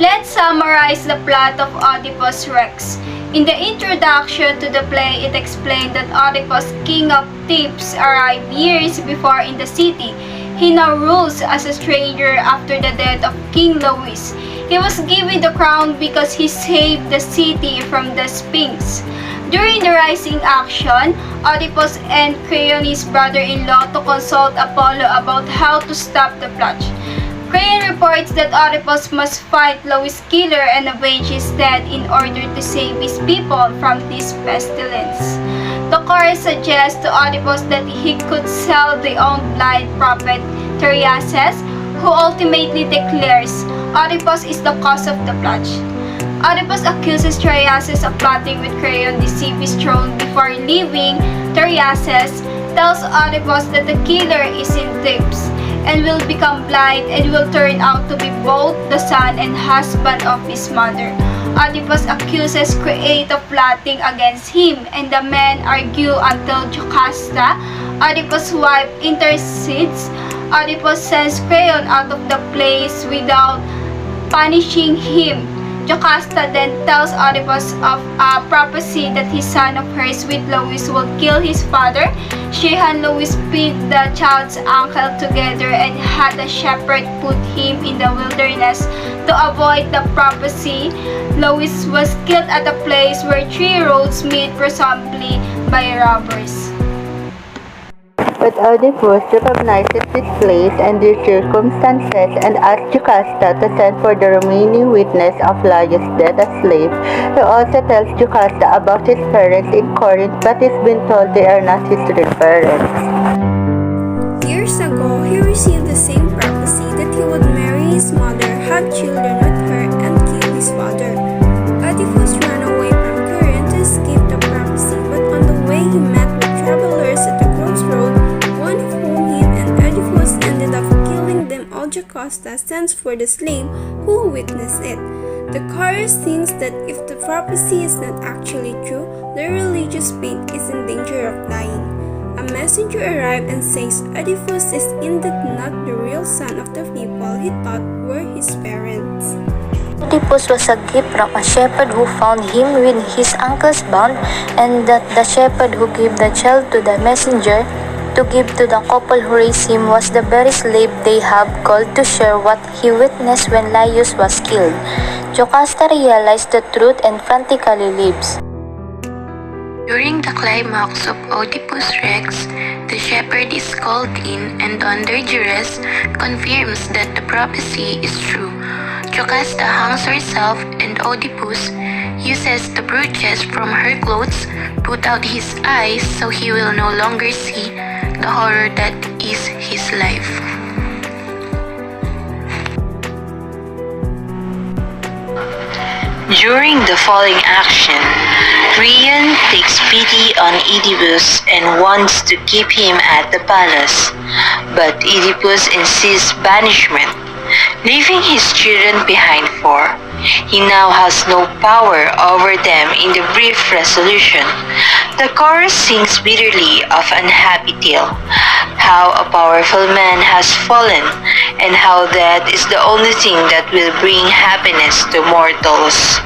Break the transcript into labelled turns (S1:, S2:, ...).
S1: Let's summarize the plot of Oedipus Rex. In the introduction to the play, it explained that Oedipus, king of Thebes, arrived years before in the city. He now rules as a stranger after the death of King Louis. He was given the crown because he saved the city from the Sphinx. During the rising action, Oedipus and Creon, his brother-in-law, to consult Apollo about how to stop the plot. Creon reports that Oedipus must fight Louis' killer and avenge his death in order to save his people from this pestilence. The chorus suggests to Oedipus that he could sell the own blind prophet Teriases, who ultimately declares Oedipus is the cause of the plot. Oedipus accuses Teriases of plotting with Creon to deceive his throne before leaving. Teriases tells Oedipus that the killer is in Thebes and will become blind and will turn out to be both the son and husband of his mother. Oedipus accuses Creon of plotting against him, and the men argue until Jocasta, Oedipus' wife, intercedes. Oedipus sends Creon out of the place without punishing him. Jocasta then tells Oedipus of a prophecy that his son of hers with Louis will kill his father. She and Louis pinned the child's ankle together and had a shepherd put him in the wilderness to avoid the prophecy. Louis was killed at a place where three roads meet, presumably by robbers.
S2: But Oedipus recognizes this place and the circumstances and asks Jocasta to send for the remaining witness of Laius' death as slave. He also tells Jocasta about his parents in Corinth, but he's been told they are not his real parents.
S3: Years ago, he received the same prophecy that he would marry his mother, have children with her, and kill his father. Oedipus ran away from Corinth to escape the prophecy, but on the way he met with travelers at the crossroad, one of whom him and Oedipus ended up killing them. All Jocasta sends for the slave who witnessed it. The chorus thinks that if the prophecy is not actually true, the religious faith is in danger of dying. A messenger arrived and says Oedipus is indeed not the real son of the people he thought were his parents.
S4: Oedipus was a gift from a shepherd who found him with his ankles bound, and that the shepherd who gave the child to the messenger to give to the couple who raised him was the very slave they have called to share what he witnessed when Laius was killed. Jocasta realized the truth and frantically leaves.
S5: During the climax of Oedipus Rex, the shepherd is called in and under duress confirms that the prophecy is true. Jocasta hangs herself and Oedipus uses the brooches from her clothes put out his eyes so he will no longer see the horror that is his life.
S6: During the following action, Creon takes pity on Oedipus and wants to keep him at the palace, but Oedipus insists banishment, leaving his children behind for. He now has no power over them in the brief resolution. The chorus sings bitterly of unhappy tale, how a powerful man has fallen, and how that is the only thing that will bring happiness to mortals.